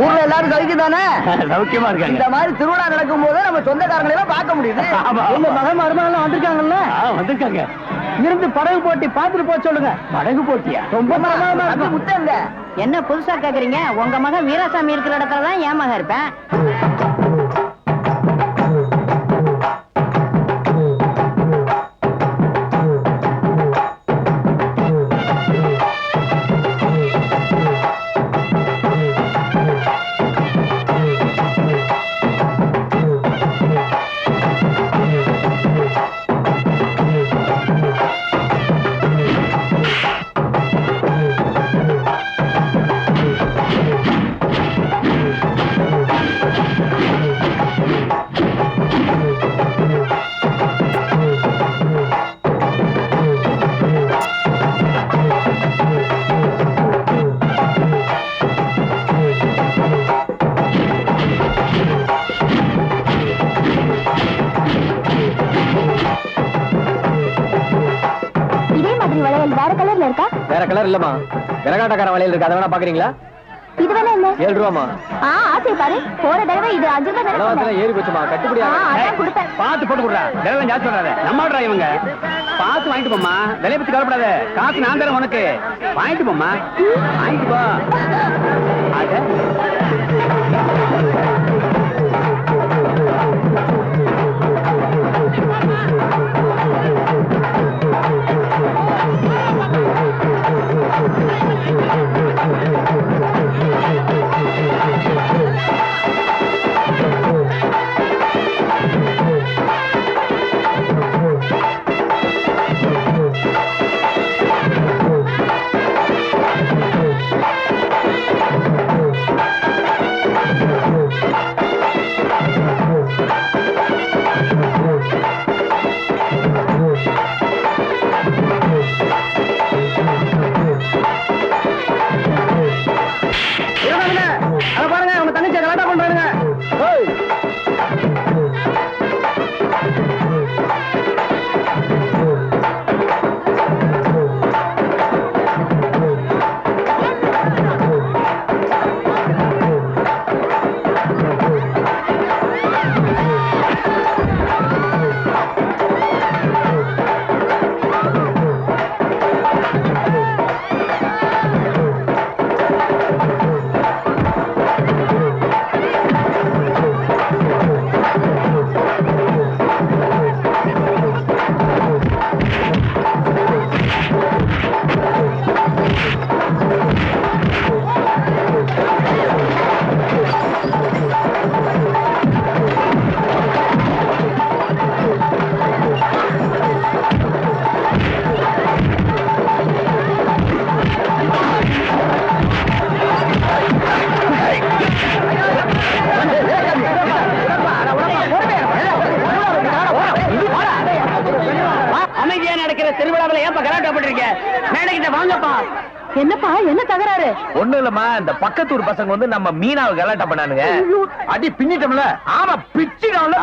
ஊர்ல எல்லாரும் சௌக்கியதானே? சௌக்கியமா இருக்காங்க. இந்த மாதிரி திருவிழா நடக்கும் போது நம்ம சொந்தக்காரங்களை எல்லாம் பார்க்க முடியுது. உங்க மகன் மருமகன் வந்திருக்காங்கல்ல? வந்திருக்காங்க. இருந்து படகு போட்டி பார்த்துட்டு போக சொல்லுங்க. படகு போட்டியா? ரொம்ப முத்தங்க. என்ன புதுசா கேக்குறீங்க? உங்க மகன் வீராசாமி இருக்கிற இடத்துலதான் என் மகன் இருப்பேன். வேற கலர் இல்லமா, விரகாட்டக்கார வளையல் இருக்கு. அதை வேணா பாக்குறீங்களா? இது வேணா என்ன? 7 ரூபாமா. ஆசை பாரு, போற தடவை இது 5 ரூபாய் ஏறி போச்சுமா. கட்டுப்படியா? பார்த்து போட்டு கொடுறா. விலை ஜாஸ்தி சொல்றாரு. நம்மளா இவங்க பார்த்து வாங்கிட்டு போமா. விலையை பத்தி கவலைப்படாத. காசு நான் தரேன் உனக்கு. வாங்கிட்டு போமா. வாங்கிட்டு போ. என்னப்பா, என்ன தகராறு? ஒண்ணு இல்லம்மா, இந்த பக்கத்தூர் பசங்க வந்து நம்ம மீனாவை கலாட்டா பண்ணானுங்க. அடி பின்னிட்டோம்ல. ஆமா, பிச்சிடோம்ல.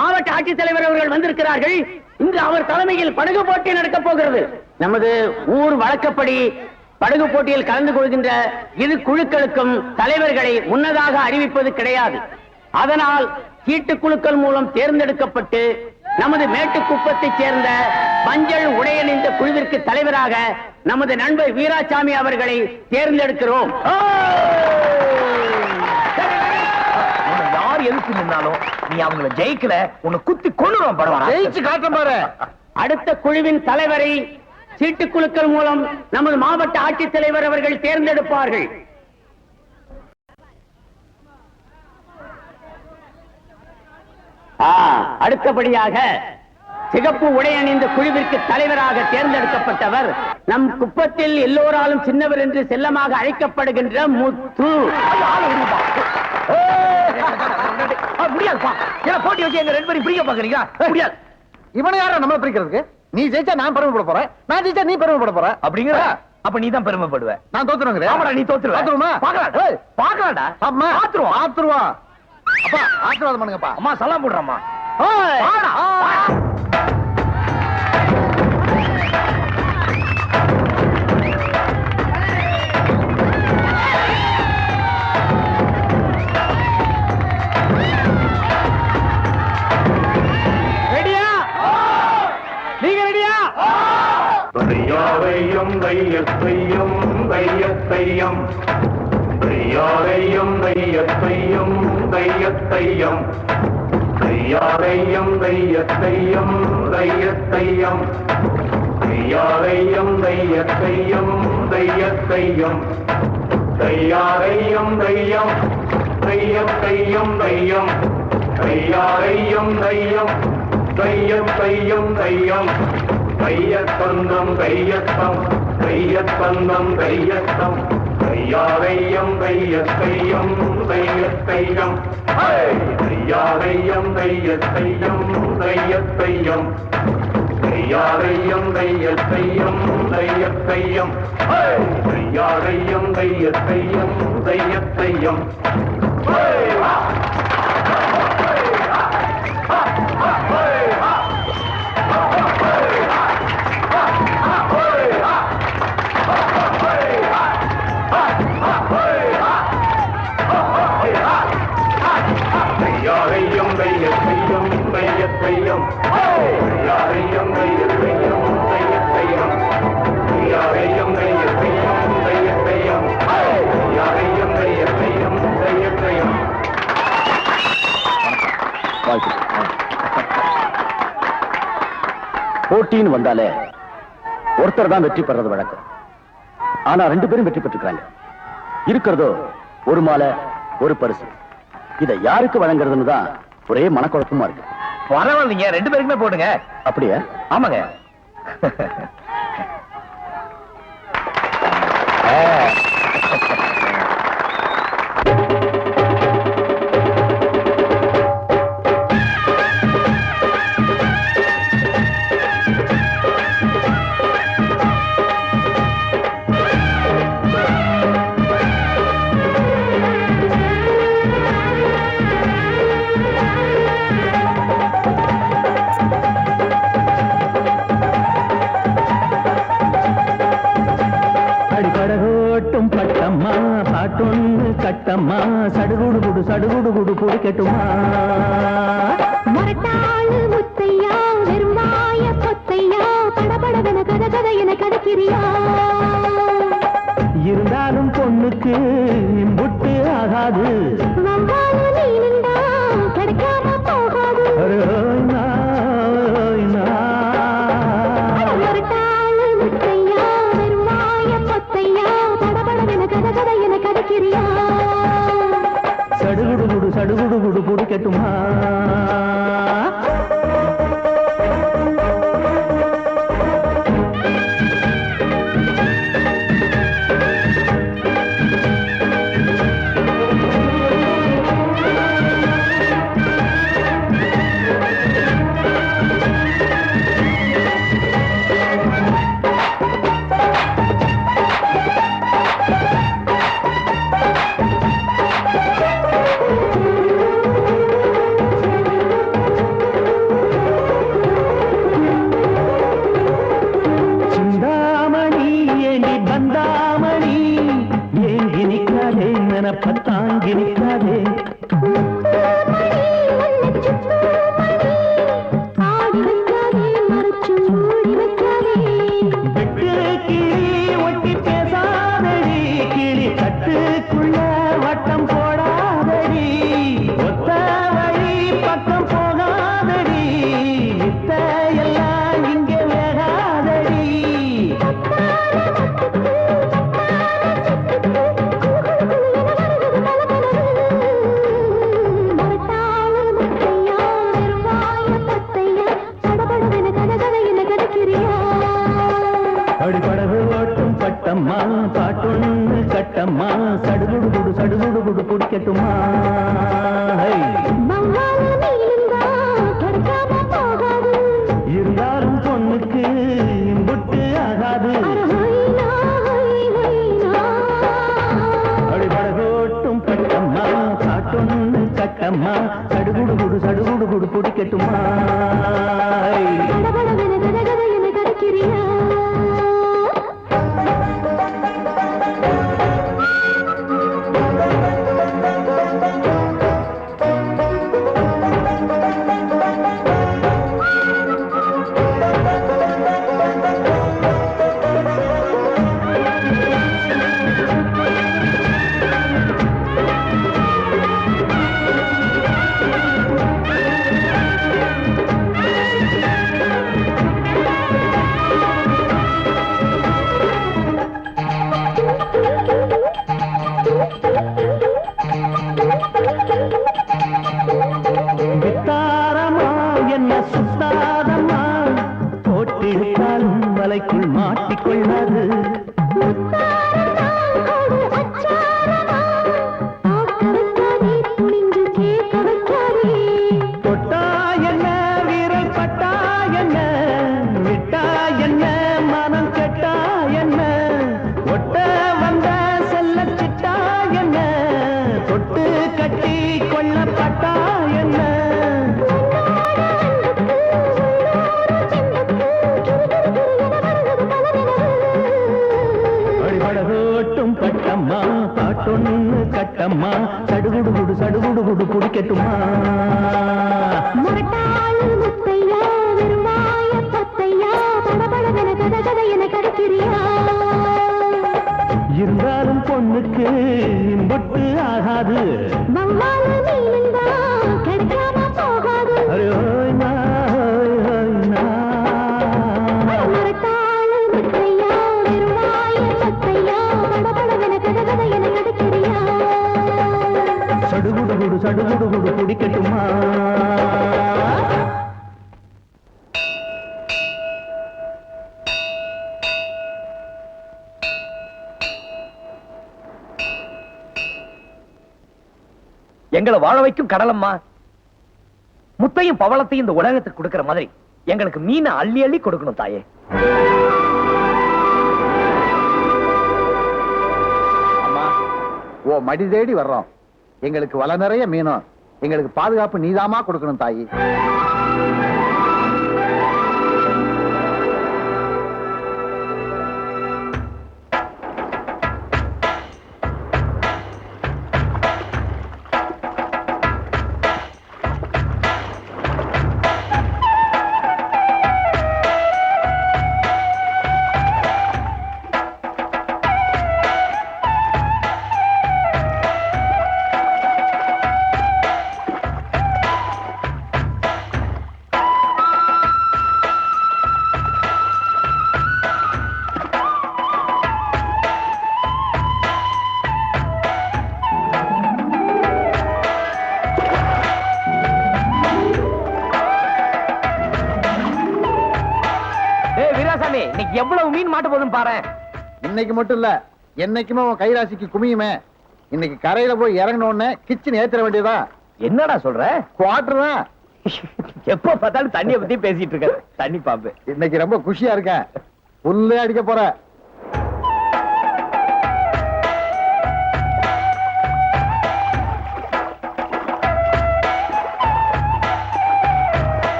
மாவட்ட ஆட்சித்தலைவர் அவர்கள் வந்திருக்கிறார்கள். இன்று அவர் தலைமையில் படகு போட்டி நடக்க போகிறது. நமது ஊர் வழக்கப்படி படகு போட்டியில் கலந்து கொள்கின்ற இரு குழுக்களுக்கும் தலைவர்களை முன்னதாக அறிவிப்பது கிடையாது. அதனால் சீட்டுக்குழுக்கள் மூலம் தேர்ந்தெடுக்கப்பட்டு நமது மேட்டுக்குப்பத்தைச் சேர்ந்த மஞ்சள் உடையணிந்த குழுவிற்கு தலைவராக நமது நண்பர் வீராசாமி அவர்களை தேர்ந்தெடுக்கிறோம். யார் எதுக்கு நின்னாலும் நீ அவங்களை ஜெயிக்கல, உன்னை குத்தி கொள்ளுறோம். பரவாயில்ல, ஜெயிச்சு காட்டும் பாரு. அடுத்த குழுவின் தலைவரை சீட்டுக்குழுக்கள் மூலம் நமது மாவட்ட ஆட்சித்தலைவர் அவர்கள் தேர்ந்தெடுப்பார்கள். அடுத்தபடியாக சிகப்பு உடை அணிந்த குழுவிற்கு தலைவராக தேர்ந்தெடுக்கப்பட்டவர் நம் குப்பத்தில் எல்லோராலும் சின்னவர் என்று செல்லமாக அழைக்கப்படுகின்ற முத்து. முடியாதுப்பா, போட்டி வச்சு எங்க 2 பேரும் பிரிக்க பாக்குறீங்க? முடியாது. இவனை யார நம்மள பிரிக்கிறதுக்கு? நீ ஜெயிச்சா நான் பெருமைப்பட போறேன், நான் ஜெயிச்சா நீ பெருமைப்பட போற. அப்படிங்கிற அப்ப நீ தான் பெருமைப்படுவ. நான் தோத்துருவேன். ஆமாடா, நீ தோத்துருவ. பாத்துருமா? பாக்கலாம்டா. அம்மா ஆத்துருவோம். ஆத்துருவோம். அப்பா ஆசீர்வாதம் பண்ணுங்கப்பா. அம்மா சலாம் போடுறம்மா. தையாரையும் தையத்தையும் தையத்தையும் தையாரையும் தையத்தையும் தையத்தையும் தையாரையும் தையத்தையும் தையத்தையும் தையாரையும் தையத்தையும் தையத்தையும் தையாரையும் தையம் தையத்தையும் தையம் தையாரையும் தையம் தையத்தையும் தையம் தையத்தந்தம் தையத்தம் தையத்தந்தம் தையத்தம் தையாரையும் தையத்தையும் தையத்தையும் தையாரையும் தையத்தையும் தையத்தையும் தையாரையும் தையத்தையும் தையத்தையும் தையாரையும் தையத்தையும் தையத்தையும் தையாரையும் தையத்தையும் தையத்தையும் தையாரையும் தையத்தையும் தையத்தையும் தையாரையும் தையத்தையும் தையத்தையும் தையாரையும் தையத்தையும் தையத்தையும். போட்டின்னு வந்தாலே ஒருத்தர் தான் வெற்றி பெறது வழக்கம். ஆனா 2 பேரும் வெற்றி பெற்றுக்கிறாங்க. இருக்கிறதோ ஒரு மாலை ஒரு பரிசு. இதை யாருக்கு வழங்குறதுன்னு தான் ஒரே மனக்குழப்பமா இருக்கு. பரவாயில்லைங்க, 2 பேருக்குமே போடுங்க. அப்படியா? ஆமாங்க. கட்டம்மா சடுகுடு குடு சடுகுடு குடு பொடிக்கட்டுமா மரட்டாளு முத்தையா வெறுமாய பொத்தையா படபடவென கத கத என கதக்கிறியா இருந்தாலும் பொண்ணுக்கு இம்புட்டு ஆகாது வந்தாலும் நீ நின்றா கிடைக்காம போகாது மரட்டாளு முத்தையா வெறுமாய பொத்தையா படபடவென கத கத என கதக்கிறியா சடுகுடு குடு சடுகுடு குடு பொடிக்கட்டுமா பத்தாங்கி நிற்காதே விட்டு கிளி ஒட்டி பேசாதடி கிளி கட்டுக்குள்ள வட்டம் போடாதடி ஒத்த வழி பக்கம் போகாதடி இத்த எல்லாம் இங்கே வேகாதடி அடிபடகு ஓட்டும் பட்டம்மா பாட்டொன்னு கட்டம்மா சடுகுடு குடு சடுகுடு குடு குடிக்கட்டுமா இருந்தாலும் பொண்ணுக்கு இம்புட்டு ஆகாது அடிபடகு ஓட்டும் பட்டம்மா பாட்டொன்னு கட்டம்மா சடுகுடு குடு சடுகுடு குடு குடிக்கட்டுமா ஒண்ணு கட்டம்மா சடுகுடு குடிக்கட்டுமா முரட்டாளு முத்தையா வெறுமாய பொத்தையா படபடவென கதகத என கருக்கிறியா இருந்தாலும் பொண்ணுக்கு இம்பொட்டு ஆகாது வவ்வால மீனுந்தா கிடைக்காம போகாது அரே ஓய் நா, ஓய் நா. முரட்டாளு முத்தையா வெறுமாய பொத்தையா படபடவென கதகத என கருக்கிறியா சடுகுடு குடிக்கட்டுமா எங்களை வாழ வைக்கும் கடலம்மா. முத்தையும் பவளத்தையும் இந்த உலகத்துக்கு கொடுக்கிற மாதிரி எங்களுக்கு மீனை அள்ளி அள்ளி கொடுக்கணும் தாயே. அம்மா ஓ மடி தேடி வர்றோம். எங்களுக்கு வலை நிறைய மீனும் எங்களுக்கு பாதுகாப்பு நீதாமா கொடுக்கணும் தாயி. வீராசாமி, இன்னைக்கு எவ்வளவு மீன் மாட்ட போதும் பாரு. இன்னைக்கு மட்டும் இல்ல, என்னைக்குமே உன் கைராசிக்கு குமியுமே. இன்னைக்கு கரையில போய் இறங்கின உடனே கிச்சன் ஏத்திர வேண்டியதா. என்னடா சொல்ற? குவார்டர் தான். எப்ப பார்த்தாலும் தண்ணிய பத்தி பேசிட்டு இருக்க. தண்ணி பாம்பு. இன்னைக்கு ரொம்ப குஷியா இருக்கேன். புல்லே அடிக்க போற.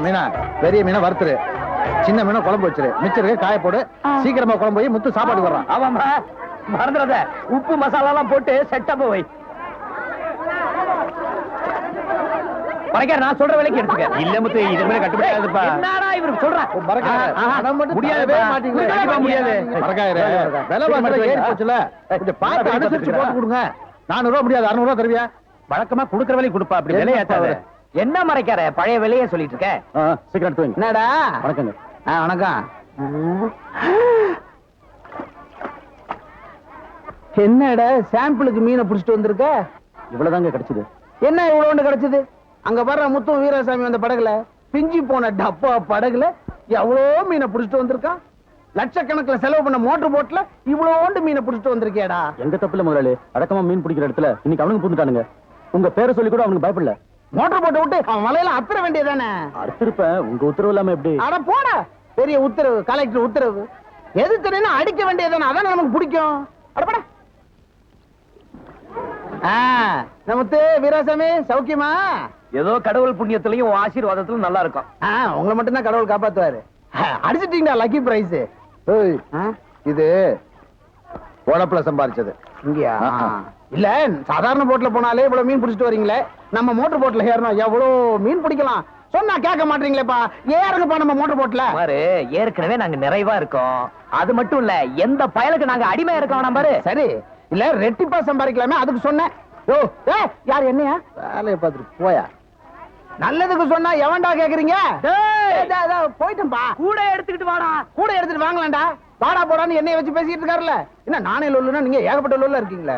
மீனா பெரிய மீனை வறுத்துரு, சின்ன மீனை குழம்பு வச்சிரு, மிச்சருக்கு காய போடு. சீக்கிரமா குழம்பு போய் முத்து சாப்பாடு வர்றான். ஆமாமா, மறந்துடாத. உப்பு மசாலா எல்லாம் போட்டு செட்டா போய் நான் சொல்ற வேலைக்கு எடுத்துக்க. இல்ல முத்து, இது மேல கட்டுப்படாதுப்பா. என்னடா இவருக்கு சொல்றேன்? முடியவே மாட்டீங்க. முடியாது. ஏறி போச்சுல, கொஞ்சம் பார்த்து அனுசரிச்சு போட்டு கொடுங்க. 400 ரூபாய் முடியாது, 600 ரூபாய் தருவியா? வழக்கமா குடுக்கற வேலைக்கு கொடுப்பா. அப்படி விலை ஏத்தாத. என்ன மறைக்கார? பழைய விலையே சொல்லிட்டு இருக்க. சீக்கிரம் எடுத்து வைங்க. என்னடா? வணக்கங்க. வணக்கம். என்னடா சாம்பிளுக்கு மீனை புடிச்சிட்டு வந்திருக்க? இவ்வளவுதாங்க கிடைச்சது. என்ன இவ்வளவு கிடைச்சது? அங்க வர்ற முத்து வீராசாமி வந்த படகுல, பிஞ்சி போன டப்பா படகுல எவ்வளவு மீனை புடிச்சிட்டு வந்திருக்கான். லட்சக்கணக்கில் செலவு பண்ண மோட்டர் போட்ல இவ்வளோண்டு மீனை புடிச்சிட்டு வந்திருக்கேடா. எங்க தப்புல முதலாளி, அடக்கமா மீன் பிடிக்கிற இடத்துல இன்னைக்கு அவனுக்கு பூந்துட்டானுங்க. உங்க பேரை சொல்லி கூட அவனுக்கு பயப்படல. மோட்டர் போட்டை விட்டு அவன் மலையில அத்துற வேண்டியதானே? அறுத்திருப்பேன். உங்க உத்தரவு இல்லாம எப்படி? அட போட, பெரிய உத்தரவு, கலெக்டர் உத்தரவு. எது தெரியும் அடிக்க வேண்டியதானே? அதானே நமக்கு பிடிக்கும். அடப்பட. நமத்து வீராசாமி சௌக்கியமா? ஏதோ கடவுள் புண்ணியத்திலையும் ஆசீர்வாதத்திலும் நல்லா இருக்கும். உங்களை மட்டும் தான் கடவுள் காப்பாத்துவாரு. அடிச்சிட்டீங்களா லக்கி பிரைஸ்? இது உழப்புல சம்பாதிச்சது. இங்கயா? இல்ல, சாதாரண போட்ல போனாலே இவ்வளவு மீன் பிடிச்சிட்டு வரீங்களே, நம்ம மோட்டர் போட்ல ஏறணும் எவ்வளவு மீன் பிடிக்கலாம் சொன்னா கேட்க மாட்டீங்களேப்பா. ஏறுங்கப்பா நம்ம மோட்டர் போட்ல. பாரு, ஏற்கனவே நாங்க நிறைவா இருக்கோம். அது மட்டும் இல்ல, எந்த பயலுக்கு நாங்க அடிமையா இருக்கோம் பாரு. சரி, இல்ல ரெட்டிப்பா சம்பாதிக்கலாமே, அதுக்கு சொன்னேன். யோ, யார் என்னையா? வேலையை பார்த்துட்டு போயா. நல்லதுக்கு சொன்னா எவன்டா கேக்குறீங்க? போயிட்டேன்பா. கூட எடுத்துக்கிட்டு வாடா. கூட எடுத்துட்டு வாங்கலாம்டா. வாடா போடான்னு என்னைய வச்சு பேசிட்டு இருக்காருல்ல. என்ன நானே லொல்லுனா நீங்க ஏகப்பட்ட லொல்ல இருக்கீங்களே.